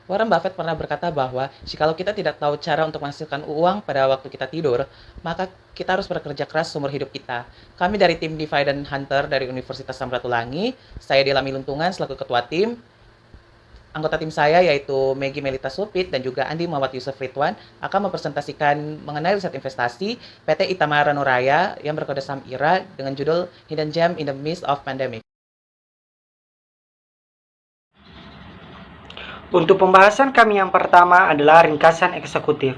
Warren Buffett pernah berkata bahwa jikalau kita tidak tahu cara untuk menghasilkan uang pada waktu kita tidur, maka kita harus bekerja keras seumur hidup kita. Kami dari tim Divide and Hunter dari Universitas Samratulangi, saya Dela Miluntungan selaku ketua tim, anggota tim saya yaitu Megi Melita Supit dan juga Andi Muhammad Yusuf Ridwan akan mempresentasikan mengenai riset investasi PT Itamara Nuraya yang berkode saham IRA dengan judul Hidden Gem in the Midst of Pandemic. Untuk pembahasan kami yang pertama adalah ringkasan eksekutif.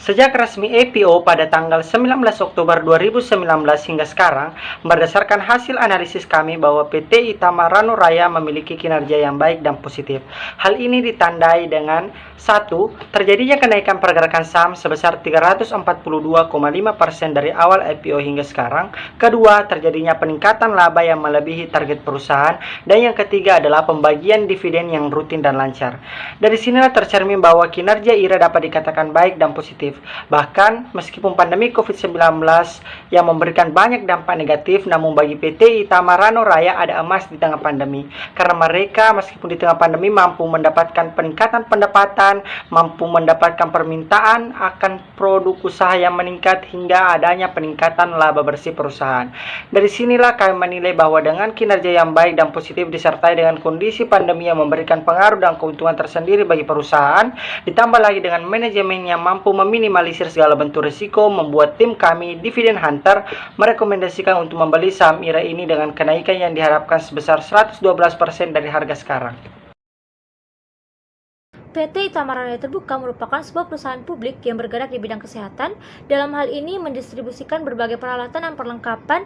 Sejak resmi IPO pada tanggal 19 Oktober 2019 hingga sekarang, berdasarkan hasil analisis kami bahwa PT Itamara Nuraya memiliki kinerja yang baik dan positif. Hal ini ditandai dengan 1. Terjadinya kenaikan pergerakan saham sebesar 342,5% dari awal IPO hingga sekarang. Kedua, terjadinya peningkatan laba yang melebihi target perusahaan. Dan yang ketiga adalah pembagian dividen yang rutin dan lancar. Dari sinilah tercermin bahwa kinerja IRA dapat dikatakan baik dan positif. Bahkan, meskipun pandemi COVID-19 yang memberikan banyak dampak negatif, namun bagi PT Itamara Nuraya ada emas di tengah pandemi. Karena mereka meskipun di tengah pandemi mampu mendapatkan peningkatan pendapatan, mampu mendapatkan permintaan akan produk usaha yang meningkat hingga adanya peningkatan laba bersih perusahaan. Dari sinilah kami menilai bahwa dengan kinerja yang baik dan positif disertai dengan kondisi pandemi yang memberikan pengaruh dan keuntungan tersendiri bagi perusahaan, ditambah lagi dengan manajemen yang mampu meminimalisir segala bentuk risiko, membuat tim kami Dividend Hunter merekomendasikan untuk membeli saham IRA ini dengan kenaikan yang diharapkan sebesar 112% dari harga sekarang. PT Itamara Nuraya Terbuka merupakan sebuah perusahaan publik yang bergerak di bidang kesehatan. Dalam hal ini mendistribusikan berbagai peralatan dan perlengkapan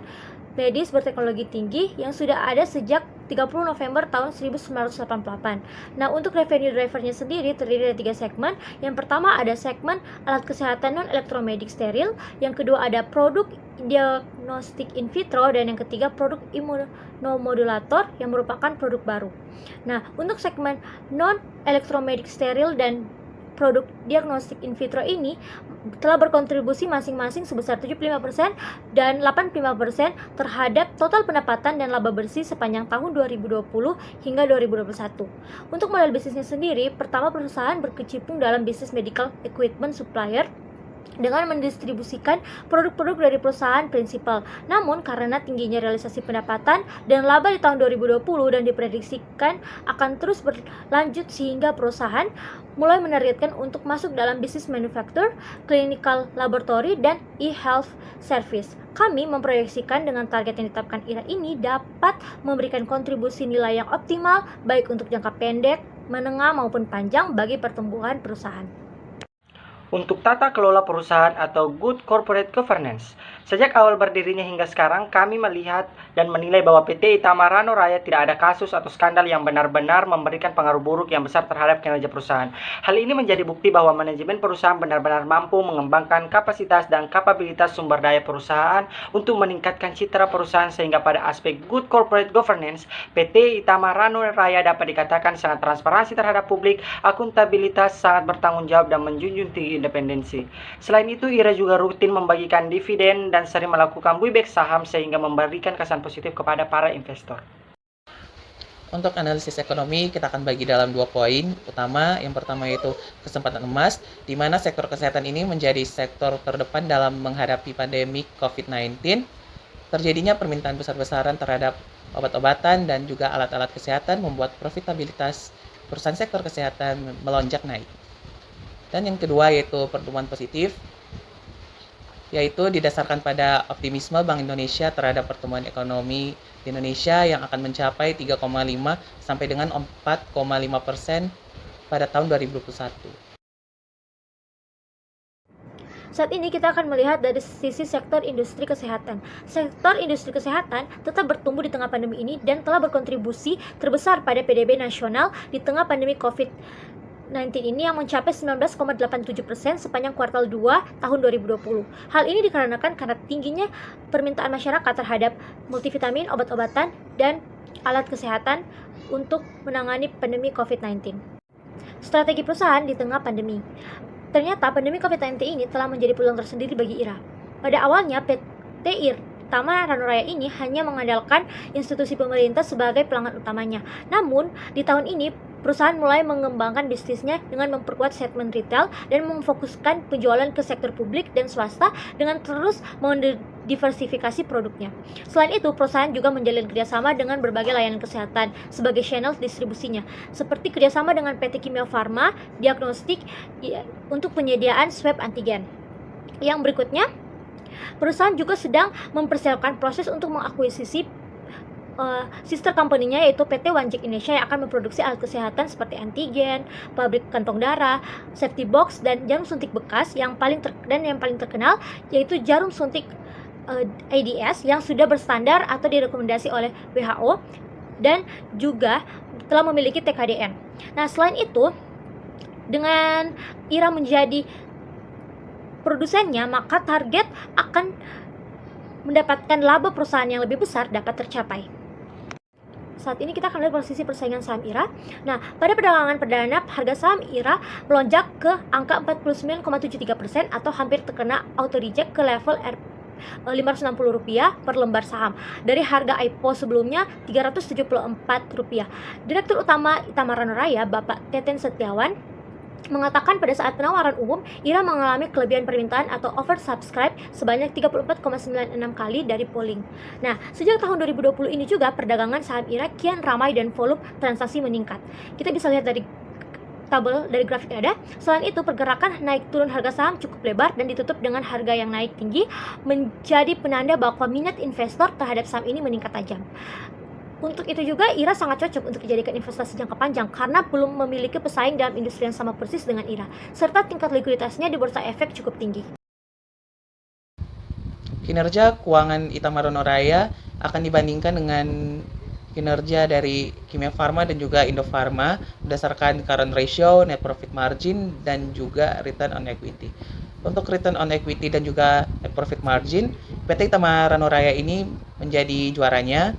medis berteknologi tinggi yang sudah ada sejak 30 November tahun 1988. Nah, untuk revenue drivernya sendiri terdiri dari 3 segmen. Yang pertama ada segmen alat kesehatan non-elektromedik steril, yang kedua ada produk diagnostik in vitro, dan yang ketiga produk imunomodulator yang merupakan produk baru. Nah, untuk segmen non-elektromedik steril dan produk diagnostik in vitro ini telah berkontribusi masing-masing sebesar 75% dan 85% terhadap total pendapatan dan laba bersih sepanjang tahun 2020 hingga 2021. Untuk model bisnisnya sendiri, pertama perusahaan berkecimpung dalam bisnis medical equipment supplier dengan mendistribusikan produk-produk dari perusahaan prinsipal. Namun karena tingginya realisasi pendapatan dan laba di tahun 2020 dan diprediksikan akan terus berlanjut sehingga perusahaan mulai menargetkan untuk masuk dalam bisnis manufacture, clinical laboratory, dan e-health service. Kami memproyeksikan dengan target yang ditetapkan IRA ini dapat memberikan kontribusi nilai yang optimal baik untuk jangka pendek, menengah maupun panjang bagi pertumbuhan perusahaan. Untuk tata kelola perusahaan atau good corporate governance, sejak awal berdirinya hingga sekarang kami melihat dan menilai bahwa PT Itamara Nuraya tidak ada kasus atau skandal yang benar-benar memberikan pengaruh buruk yang besar terhadap kinerja perusahaan. Hal ini menjadi bukti bahwa manajemen perusahaan benar-benar mampu mengembangkan kapasitas dan kapabilitas sumber daya perusahaan untuk meningkatkan citra perusahaan, sehingga pada aspek good corporate governance, PT Itamara Nuraya dapat dikatakan sangat transparansi terhadap publik, akuntabilitas, sangat bertanggung jawab, dan menjunjung tinggi independensi. Selain itu, IRA juga rutin membagikan dividen dan sering melakukan buyback saham sehingga memberikan kesan positif kepada para investor. Untuk analisis ekonomi, kita akan bagi dalam 2 poin utama. Yang pertama yaitu kesempatan emas, di mana sektor kesehatan ini menjadi sektor terdepan dalam menghadapi pandemi COVID-19. Terjadinya permintaan besar-besaran terhadap obat-obatan dan juga alat-alat kesehatan membuat profitabilitas perusahaan sektor kesehatan melonjak naik. Dan yang kedua yaitu pertumbuhan positif, yaitu didasarkan pada optimisme Bank Indonesia terhadap pertumbuhan ekonomi di Indonesia yang akan mencapai 3,5 sampai dengan 4,5% pada tahun 2021. Saat ini kita akan melihat dari sisi sektor industri kesehatan. Sektor industri kesehatan tetap bertumbuh di tengah pandemi ini dan telah berkontribusi terbesar pada PDB nasional di tengah pandemi COVID-19 ini yang mencapai 19,87% sepanjang kuartal 2 tahun 2020. Hal ini dikarenakan karena tingginya permintaan masyarakat terhadap multivitamin, obat-obatan, dan alat kesehatan untuk menangani pandemi COVID-19. Strategi perusahaan di tengah pandemi. Ternyata pandemi COVID-19 ini telah menjadi peluang tersendiri bagi IRA. Pada awalnya, PT Itamara Nuraya ini hanya mengandalkan institusi pemerintah sebagai pelanggan utamanya. Namun, di tahun ini, perusahaan mulai mengembangkan bisnisnya dengan memperkuat segmen retail dan memfokuskan penjualan ke sektor publik dan swasta dengan terus mendiversifikasi produknya. Selain itu, perusahaan juga menjalin kerjasama dengan berbagai layanan kesehatan sebagai channel distribusinya, seperti kerjasama dengan PT Kimia Farma Diagnostik untuk penyediaan swab antigen. Yang berikutnya, perusahaan juga sedang mempersiapkan proses untuk mengakuisisi sister company-nya yaitu PT Wanjik Indonesia yang akan memproduksi alat kesehatan seperti antigen, pabrik kantong darah, safety box, dan jarum suntik bekas yang paling terkenal yaitu jarum suntik AIDS yang sudah berstandar atau direkomendasi oleh WHO dan juga telah memiliki TKDN. Nah, selain itu, dengan IRA menjadi produsennya, maka target akan mendapatkan laba perusahaan yang lebih besar dapat tercapai. Saat ini kita akan lihat posisi persaingan saham IRA. Nah, pada perdagangan perdana, harga saham IRA melonjak ke angka 49,73% atau hampir terkena auto reject ke level Rp560 per lembar saham dari harga IPO sebelumnya Rp374. Direktur Utama Itamara Raya, Bapak Teten Setiawan, mengatakan pada saat penawaran umum, IRA mengalami kelebihan permintaan atau oversubscribe sebanyak 34,96 kali dari polling. Nah, sejak tahun 2020 ini juga perdagangan saham IRA kian ramai dan volume transaksi meningkat. Kita bisa lihat dari tabel dari grafik yang ada. Selain itu, pergerakan naik turun harga saham cukup lebar dan ditutup dengan harga yang naik tinggi menjadi penanda bahwa minat investor terhadap saham ini meningkat tajam. Untuk itu juga IRA sangat cocok untuk dijadikan investasi jangka panjang karena belum memiliki pesaing dalam industri yang sama persis dengan IRA, serta tingkat likuiditasnya di bursa efek cukup tinggi. Kinerja keuangan Itamara Raya akan dibandingkan dengan kinerja dari Kimia Farma dan juga Indofarma berdasarkan current ratio, net profit margin, dan juga return on equity. Untuk return on equity dan juga net profit margin, PT Itamara Raya ini menjadi juaranya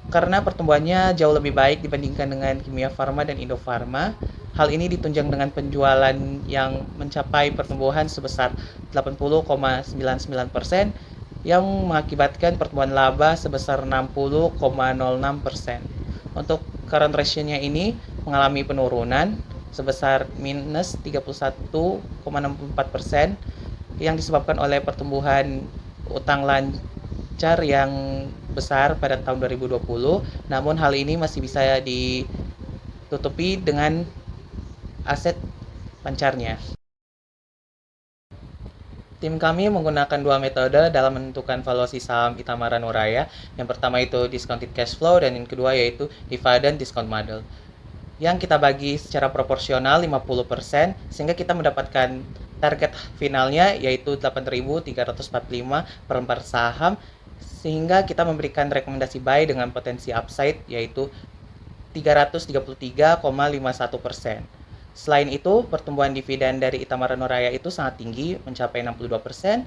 karena pertumbuhannya jauh lebih baik dibandingkan dengan Kimia Farma dan Indofarma. Hal ini ditunjang dengan penjualan yang mencapai pertumbuhan sebesar 80,99% yang mengakibatkan pertumbuhan laba sebesar 60,06%. Untuk current ratio-nya ini mengalami penurunan sebesar minus 31,64% yang disebabkan oleh pertumbuhan utang lancar yang besar pada tahun 2020, namun hal ini masih bisa ditutupi dengan aset lancarnya. Tim kami menggunakan dua metode dalam menentukan valuasi saham Itamara Raya. Yang pertama itu discounted cash flow dan yang kedua yaitu dividend discount model. Yang kita bagi secara proporsional 50% sehingga kita mendapatkan target finalnya yaitu 8.345 per lembar saham, sehingga kita memberikan rekomendasi buy dengan potensi upside yaitu 333,51%. Selain itu, pertumbuhan dividen dari Itamara Raya itu sangat tinggi, mencapai 62%,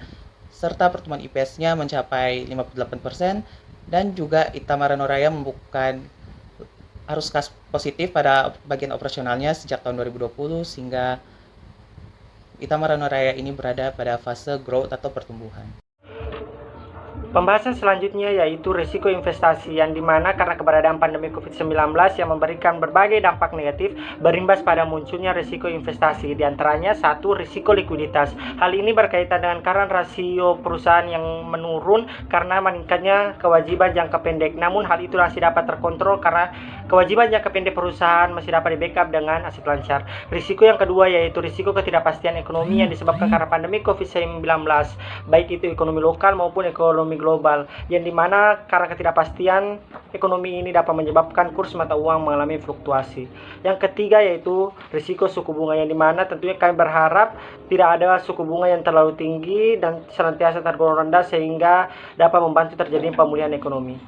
serta pertumbuhan IPS-nya mencapai 58%, dan juga Itamara Raya membukukan arus kas positif pada bagian operasionalnya sejak tahun 2020, sehingga Itamara Raya ini berada pada fase growth atau pertumbuhan. Pembahasan selanjutnya yaitu risiko investasi, yang dimana karena keberadaan pandemi COVID-19 yang memberikan berbagai dampak negatif berimbas pada munculnya risiko investasi, diantaranya satu, risiko likuiditas. Hal ini berkaitan dengan current rasio perusahaan yang menurun karena meningkatnya kewajiban jangka pendek, namun hal itu masih dapat terkontrol karena kewajiban jangka pendek perusahaan masih dapat di-backup dengan aset lancar. Risiko yang kedua yaitu risiko ketidakpastian ekonomi yang disebabkan karena pandemi COVID-19, baik itu ekonomi lokal maupun ekonomi global, yang dimana karena ketidakpastian ekonomi ini dapat menyebabkan kurs mata uang mengalami fluktuasi. Yang ketiga yaitu risiko suku bunga, yang dimana tentunya kami berharap tidak ada suku bunga yang terlalu tinggi dan senantiasa tergolong rendah sehingga dapat membantu terjadinya pemulihan ekonomi.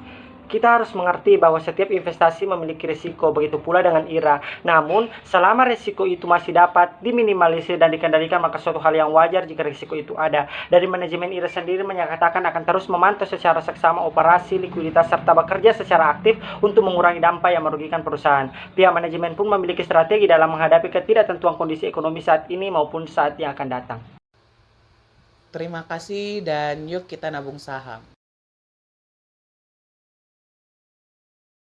Kita harus mengerti bahwa setiap investasi memiliki risiko, begitu pula dengan IRA. Namun, selama risiko itu masih dapat diminimalisir dan dikendalikan, maka suatu hal yang wajar jika risiko itu ada. Dari manajemen IRA sendiri menyatakan akan terus memantau secara seksama operasi likuiditas serta bekerja secara aktif untuk mengurangi dampak yang merugikan perusahaan. Pihak manajemen pun memiliki strategi dalam menghadapi ketidaktentuan kondisi ekonomi saat ini maupun saat yang akan datang. Terima kasih dan yuk kita nabung saham.